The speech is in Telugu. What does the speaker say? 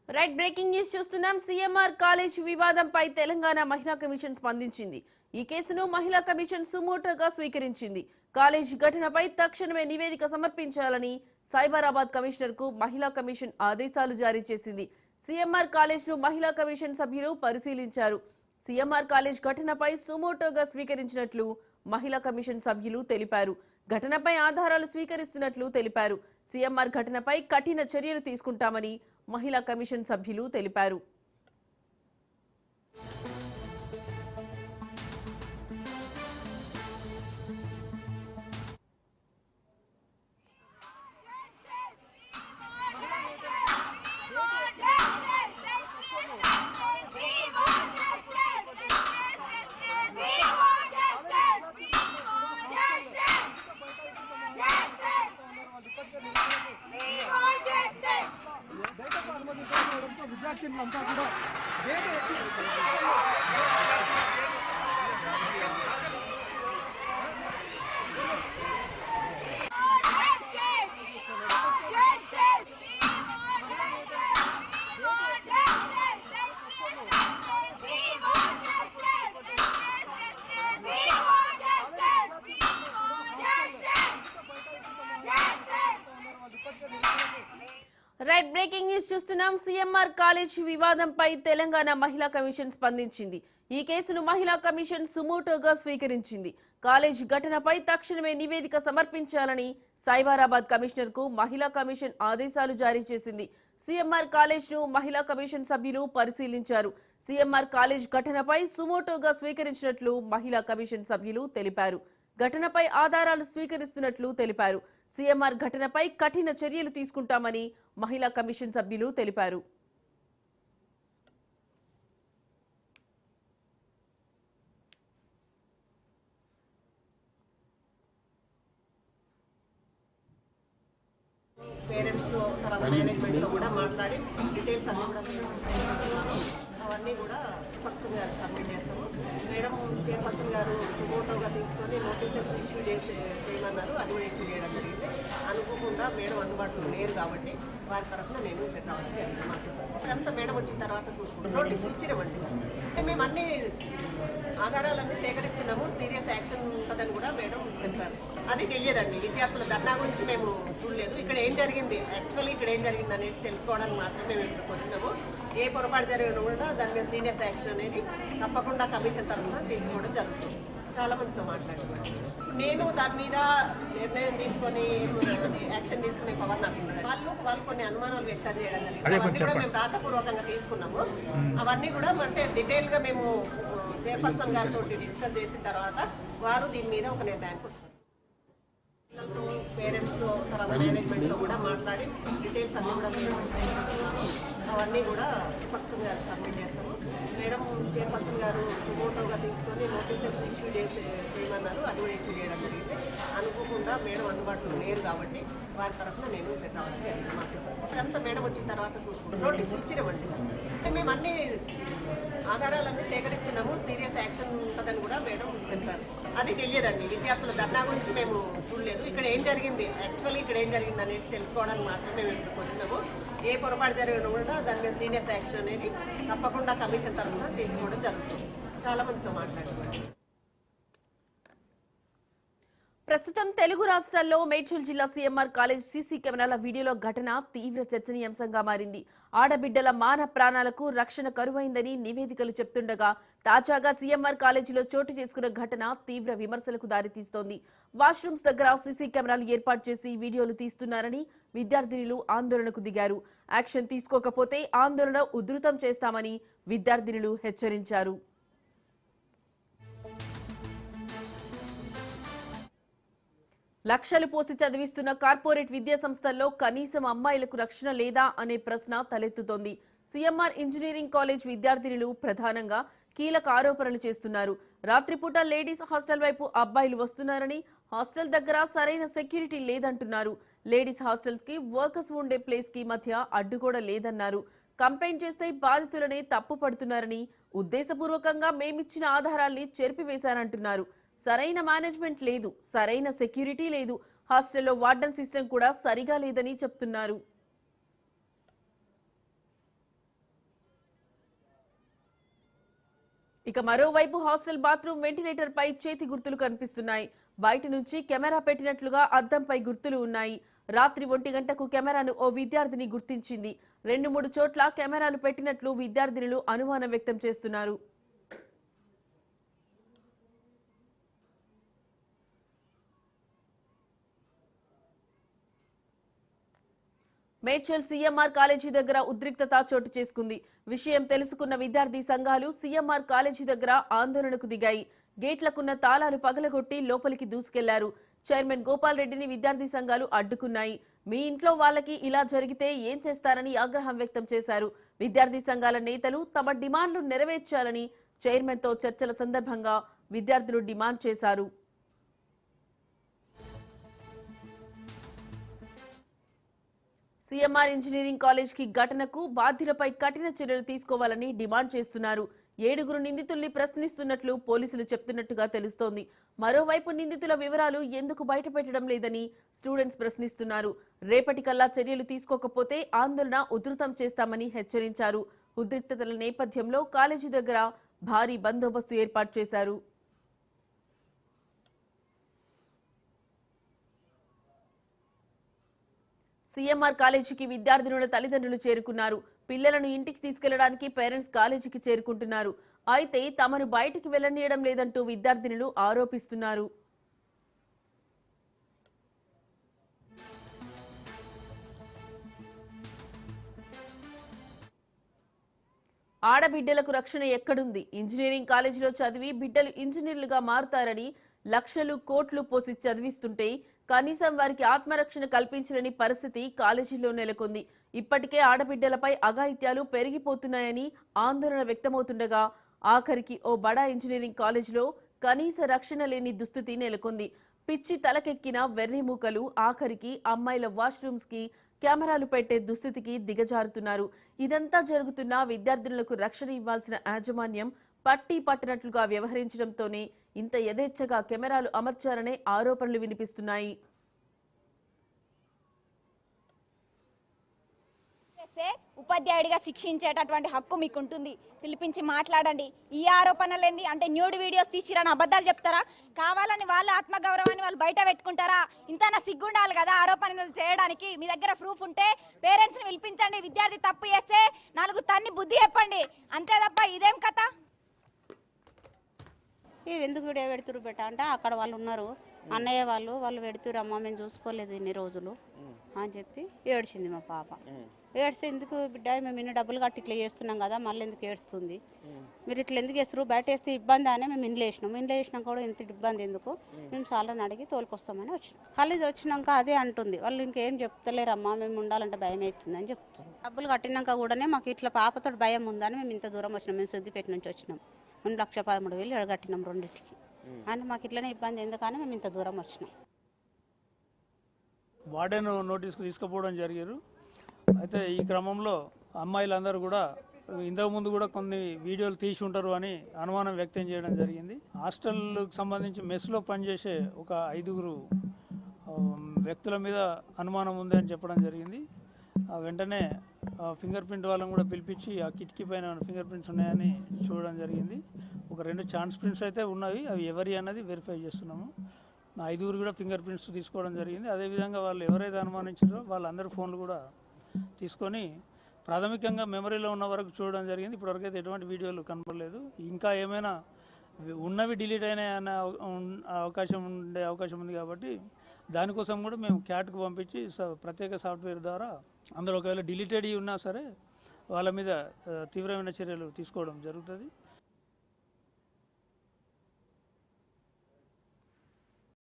రైట్ బ్రేకింగ్ న్యూస్ చూస్తున్నాం. సీఎంఆర్ కాలేజ్ వివాదంపై తెలంగాణ మహిళా కమిషన్ స్పందించింది. ఈ కేసును మహిళా కమిషన్ సుమోటోగా స్వీకరించింది. కాలేజ్ ఘటనపై తక్షణమే నివేదిక సమర్పించాలని సైబరాబాద్ కమిషనర్ కు మహిళా కమిషన్ ఆదేశాలు జారీ చేసింది. సీఎంఆర్ కాలేజ్ ను మహిళా కమిషన్ సభ్యులు పరిశీలించారు. సీఎంఆర్ కాలేజ్ ఘటనపై సుమోటోగా స్వీకరించినట్లు మహిళా కమిషన్ సభ్యులు తెలిపారు. ఘటనపై ఆధారాలు స్వీకరిస్తున్నట్లు తెలిపారు. సీఎంఆర్ ఘటనపై కఠిన చర్యలు తీసుకుంటామని మహిళా కమిషన్ సభ్యులు తెలిపారు. విద్యార్థులంతా కూడా రైట్ బ్రేకింగ్ న్యూస్ చూస్తున్నాం. సీఎంఆర్ కాలేజ్ వివాదంపై తెలంగాణ మహిళా కమిషన్ స్పందించింది. ఈ కేసును మహిళా కమిషన్ సుమోటోగా స్వీకరించింది. కాలేజ్ ఘటనపై తక్షణమే నివేదిక సమర్పించాలని సైబరాబాద్ కమిషనర్ కు మహిళా కమిషన్ ఆదేశాలు జారీ చేసింది. సీఎంఆర్ కాలేజ్ ను మహిళా కమిషన్ సభ్యులు పరిశీలించారు. సీఎంఆర్ కాలేజ్ ఘటనపై సుమోటోగా స్వీకరించినట్లు మహిళా కమిషన్ సభ్యులు తెలిపారు. ఘటనపై ఆధారాలు స్వీకరిస్తున్నట్లు తెలిపారు. సీఎంఆర్ ఘటనపై కఠిన చర్యలు తీసుకుంటామని మహిళా కమిషన్ సభ్యులు తెలిపారు. పేరెంట్స్ తర్వాత మేనేజ్మెంట్తో కూడా మాట్లాడి డీటెయిల్స్ అన్నీ కూడా అవన్నీ కూడా పర్సన్ గారు సబ్మిట్ చేస్తాము. మేడం చైర్పర్సన్ గారు సుమోటోగా తీసుకొని నోటీసెస్ ఇష్యూ చేయమన్నారు. అది కూడా ఇష్యూ చేయడం జరిగింది. అనుకోకుండా మేడం అందుబాటులో లేరు కాబట్టి వారి తరఫున నేను పెట్టాలని జరిగింది. మా సిబ్బంది అంతా మేడం వచ్చిన తర్వాత చూసుకుంటాం. నోటీస్ ఇచ్చినామండి. మేము అన్ని ఆధారాలన్నీ సేకరిస్తున్నాము. సీరియస్ యాక్షన్ ఉంటుందని కూడా మేడం చెప్పారు. అది తెలియదండి. విద్యార్థుల ధర్నా గురించి మేము చూడలేదు. ఇక్కడ ఏం జరిగింది, యాక్చువల్లీ ఇక్కడ ఏం జరిగింది అనేది తెలుసుకోవడానికి మాత్రమే మేము ఇక్కడికి వచ్చినాము. ఏ పొరపాటు జరిగినా కూడా దాని మీద సీరియస్ యాక్షన్ అనేది తప్పకుండా కమిషన్ తరఫున తీసుకోవడం జరుగుతుంది. చాలా మందితో మాట్లాడుతున్నాను. నేను దాని మీద నిర్ణయం తీసుకొని యాక్షన్ తీసుకునే పవర్ నాకు ఉన్నది. వాళ్ళు కొన్ని అనుమానాలు వ్యక్తం చేయడం జరిగింది. అవన్నీ కూడా మేము రాతపూర్వకంగా తీసుకున్నాము. అవన్నీ కూడా అంటే డీటెయిల్గా మేము చైర్పర్సన్ గారితో డిస్కస్ చేసిన తర్వాత వారు దీని మీద ఒక నిర్ణయానికి వస్తారు. పేరెంట్స్ తర్వాత మేనేజ్మెంట్తో కూడా మాట్లాడి డీటెయిల్స్ అన్నీ కూడా మేము అవన్నీ కూడా పర్సన్ గారు సబ్మిట్ చేస్తాము. మేడం చైర్పర్సన్ గారు సుమోటోగా తీసుకొని నోటీసెస్ ఇష్యూ చేయమన్నారు. అది కూడా ఇష్యూ చేయడం జరిగింది. అనుకోకుండా మేడం అందుబాటులో లేరు కాబట్టి వారి తరఫున నేను పెట్టాలని జరిగింది. మా సిబ్బంది అంతా మేడం వచ్చిన తర్వాత చూసుకుంటాం. నోటీస్ ఇచ్చినామండి. మేము అన్ని ఆధారాలన్నీ సేకరిస్తున్నాము. సీరియస్ యాక్షన్ ఉంటుందని కూడా మేడం చెప్పారు. అది తెలియదండి. విద్యార్థుల ధర్నా గురించి మేము చూడలేదు. ఇక్కడ ఏం జరిగింది, యాక్చువల్లీ ఇక్కడ ఏం జరిగింది అనేది తెలుసుకోవడానికి మాత్రమే మేము ఇక్కడికి వచ్చినాము. ఏ పొరపాటు జరిగినా కూడా దాని మీద సీరియస్ యాక్షన్ అనేది తప్పకుండా కమిషన్ తరఫున తీసుకోవడం జరుగుతుంది. చాలా మందితో మాట్లాడుతున్నాను. ప్రస్తుతం తెలుగు రాష్ట్రాల్లో మేడ్చల్ జిల్లా సీఎంఆర్ కాలేజ్ సీసీ కెమెరాల వీడియోలో ఘటన తీవ్ర చర్చనీయాంశంగా మారింది. ఆడబిడ్డల మాన ప్రాణాలకు రక్షణ కరువైందని నివేదికలు చెప్తుండగా తాజాగా సీఎంఆర్ కాలేజీలో చోటు చేసుకున్న ఘటన తీవ్ర విమర్శలకు దారితీస్తోంది. వాష్రూమ్స్ దగ్గర సీసీ కెమెరాలు ఏర్పాటు చేసి వీడియోలు తీస్తున్నారని విద్యార్థినులు ఆందోళనకు దిగారు. యాక్షన్ తీసుకోకపోతే ఆందోళన ఉధృతం చేస్తామని విద్యార్థినులు హెచ్చరించారు. లక్షలు పోసి చదివిస్తున్న కార్పొరేట్ విద్యా సంస్థల్లో కనీసం అమ్మాయిలకు రక్షణ లేదా అనే ప్రశ్న తలెత్తుతోంది. సీఎంఆర్ ఇంజనీరింగ్ కాలేజ్ విద్యార్థినులు ప్రధానంగా కీలక ఆరోపణలు చేస్తున్నారు. రాత్రిపూట లేడీస్ హాస్టల్ వైపు అబ్బాయిలు వస్తున్నారని, హాస్టల్ దగ్గర సరైన సెక్యూరిటీ లేదంటున్నారు. లేడీస్ హాస్టల్స్ కి వర్కర్స్ ఉండే ప్లేస్ కి మధ్య అడ్డుగోడ లేదన్నారు. కంప్లైంట్ చేస్తే బాధితులనే తప్పు పడుతున్నారని, ఉద్దేశపూర్వకంగా మేమిచ్చిన ఆధారాల్ని చెరిపివేశారంటున్నారు. సరైన మేనేజ్మెంట్ లేదు, సరైన సెక్యూరిటీ లేదు, హాస్టల్లో వార్డన్ సిస్టమ్ కూడా సరిగా లేదని చెప్తున్నారు. ఇక మరోవైపు హాస్టల్ బాత్రూమ్ వెంటిలేటర్ పై చేతి గుర్తులు కనిపిస్తున్నాయి. బయట నుంచి కెమెరా పెట్టినట్లుగా అద్దంపై గుర్తులు ఉన్నాయి. రాత్రి 1 గంటకు కెమెరాను ఓ విద్యార్థిని గుర్తించింది. 2-3 చోట్ల కెమెరాలు పెట్టినట్లు విద్యార్థినులు అనుమానం వ్యక్తం చేస్తున్నారు. మేడ్చల్ సీఎంఆర్ కాలేజీ దగ్గర ఉద్రిక్తత చోటు చేసుకుంది. విషయం తెలుసుకున్న విద్యార్థి సంఘాలు సీఎంఆర్ కాలేజీ దగ్గర ఆందోళనకు దిగాయి. గేట్లకున్న తాళాలు పగలగొట్టి లోపలికి దూసుకెళ్లారు. చైర్మన్ గోపాల్ రెడ్డిని విద్యార్థి సంఘాలు అడ్డుకున్నాయి. మీ ఇంట్లో వాళ్ళకి ఇలా జరిగితే ఏం చేస్తారని ఆగ్రహం వ్యక్తం చేశారు. విద్యార్థి సంఘాల నేతలు తమ డిమాండ్లు నెరవేర్చాలని చైర్మన్తో చర్చల సందర్భంగా విద్యార్థులు డిమాండ్ చేశారు. సీఎంఆర్ ఇంజనీరింగ్ కాలేజ్ కి ఘటనకు బాధ్యులపై కఠిన చర్యలు తీసుకోవాలని డిమాండ్ చేస్తున్నారు. 7 నిందితుల్ని ప్రశ్నిస్తున్నట్లు పోలీసులు చెప్తున్నట్టుగా తెలుస్తోంది. మరోవైపు నిందితుల వివరాలు ఎందుకు బయటపెట్టడం లేదని స్టూడెంట్స్ ప్రశ్నిస్తున్నారు. రేపటికల్లా చర్యలు తీసుకోకపోతే ఆందోళన ఉధృతం చేస్తామని హెచ్చరించారు. ఉద్రిక్తతల నేపథ్యంలో కాలేజీ దగ్గర భారీ బందోబస్తు ఏర్పాటు చేశారు. సీఎంఆర్ కాలేజీకి విద్యార్థినుల తల్లిదండ్రులు చేరుకున్నారు. పిల్లలను ఇంటికి తీసుకెళ్లడానికి పేరెంట్స్ కాలేజీకి చేరుకుంటున్నారు. అయితే తమను బయటికి వెళ్లనీయడం లేదంటూ విద్యార్థినులు ఆరోపిస్తున్నారు. ఆడబిడ్డలకు రక్షణ ఎక్కడుంది? ఇంజనీరింగ్ కాలేజీలో చదివి బిడ్డలు ఇంజనీర్లుగా మారుతారని లక్షలు కోట్లు పోసి చదివిస్తుంటే కనీసం వారికి ఆత్మరక్షణ కల్పించలేని పరిస్థితి కాలేజీలో నెలకొంది. ఇప్పటికే ఆడబిడ్డలపై అఘాయిత్యాలు పెరిగిపోతున్నాయని ఆందోళన వ్యక్తమవుతుండగా ఆఖరికి ఓ బడా ఇంజనీరింగ్ కాలేజీలో కనీస రక్షణ లేని దుస్థితి నెలకొంది. పిచ్చి తలకెక్కిన వెర్రి మూకలు ఆఖరికి అమ్మాయిల వాష్రూమ్స్ కి కెమెరాలు పెట్టే దుస్థితికి దిగజారుతున్నారు. ఇదంతా జరుగుతున్నా విద్యార్థులకు రక్షణ ఇవ్వాల్సిన యాజమాన్యం పట్టి పట్టినట్లుగా వ్యవహరించడంతోనే ఇంత యథేచ్ఛగా కెమెరాలు అమర్చారనే ఆరోపణలు వినిపిస్తున్నాయి. ఉపాధ్యాయుడిగా శిక్షించేటటువంటి హక్కు మీకు ఉంటుంది. పిలిపించి మాట్లాడండి. ఈ ఆరోపణలేంది అంటే న్యూడ్ వీడియోస్ తీసిరని అబద్ధాలు చెప్తారా? కావాలని వాళ్ళ ఆత్మగౌరవాన్ని వాళ్ళు బయట పెట్టుకుంటారా? ఇంతనా సిగ్గుండాలి కదా ఆరోపణలు చేయడానికి. మీ దగ్గర ప్రూఫ్ ఉంటే పేరెంట్స్ని పిలిపించండి. విద్యార్థి తప్పు చేస్తే 4 తన్ని బుద్ధి చెప్పండి. అంతే తప్ప ఇదేం కథ? ఇవి ఎందుకు వీడియో పెడుతురు బెట్ట అంటే అక్కడ వాళ్ళు ఉన్నారు అన్నయ్య వాళ్ళు పెడుతురు అమ్మ మేము చూసుకోలేదు ఇన్ని రోజులు అని చెప్పి ఏడ్చింది మా పాప. ఏడ్స్తే ఎందుకు బిడ్డ మేము ఇన్ని డబ్బులు కట్టి ఇట్లా చేస్తున్నాం కదా మళ్ళీ ఎందుకు ఏడుస్తుంది, మీరు ఇట్లా ఎందుకు వేస్తారు, బయట వేస్తే ఇబ్బంది అని మేము ఇంట్లో వేసినాం కూడా ఇంత ఇబ్బంది ఎందుకు, మేము సార్లను అడిగి తోలుకొస్తామని వచ్చినాం. కాలేజీ వచ్చినాక అదే అంటుంది, వాళ్ళు ఇంకేం చెప్తలేరమ్మా మేము ఉండాలంటే భయం అవుతుంది అని చెప్తున్నాం. డబ్బులు కట్టినాక కూడానే మాకు ఇట్లా పాపతో భయం ఉందని మేము ఇంత దూరం వచ్చినాం. మేము సిద్దిపేట నుంచి వచ్చినాం. 1,13,000 కట్టినాం రెండింటికి అని మాకు ఇట్లనే ఇబ్బంది ఎందుకని మేము ఇంత దూరం వచ్చినాం. వార్డెన్ నోటీస్కు తీసుకుపోవడం జరిగారు. అయితే ఈ క్రమంలో అమ్మాయిలందరూ కూడా ఇంతకుముందు కూడా కొన్ని వీడియోలు తీసి ఉంటారు అని అనుమానం వ్యక్తం చేయడం జరిగింది. హాస్టల్కి సంబంధించి మెస్లో పనిచేసే ఒక 5 వ్యక్తుల మీద అనుమానం ఉంది అని చెప్పడం జరిగింది. వెంటనే ఫింగర్ ప్రింట్ వాళ్ళని కూడా పిలిపించి ఆ కిటికీ పైన ఫింగర్ ప్రింట్స్ ఉన్నాయని చూడడం జరిగింది. ఒక 2 ఛాన్స్ ప్రింట్స్ అయితే ఉన్నవి, అవి ఎవరి అన్నది వెరిఫై చేస్తున్నాము. 5 కూడా ఫింగర్ ప్రింట్స్ తీసుకోవడం జరిగింది. అదేవిధంగా వాళ్ళు ఎవరైతే అనుమానించారో వాళ్ళందరి ఫోన్లు కూడా తీసుకొని ప్రాథమికంగా మెమరీలో ఉన్న వరకు చూడడం జరిగింది. ఇప్పటివరకు అయితే ఎటువంటి వీడియోలు కనపడలేదు. ఇంకా ఏమైనా ఉన్నవి డిలీట్ అయినా అవకాశం ఉంది కాబట్టి దానికోసం కూడా మేము క్యాట్కు పంపించి ప్రత్యేక సాఫ్ట్వేర్ ద్వారా అందులో ఒకవేళ డిలీటెడ్ ఉన్నా సరే వాళ్ళ మీద తీవ్రమైన చర్యలు తీసుకోవడం జరుగుతుంది.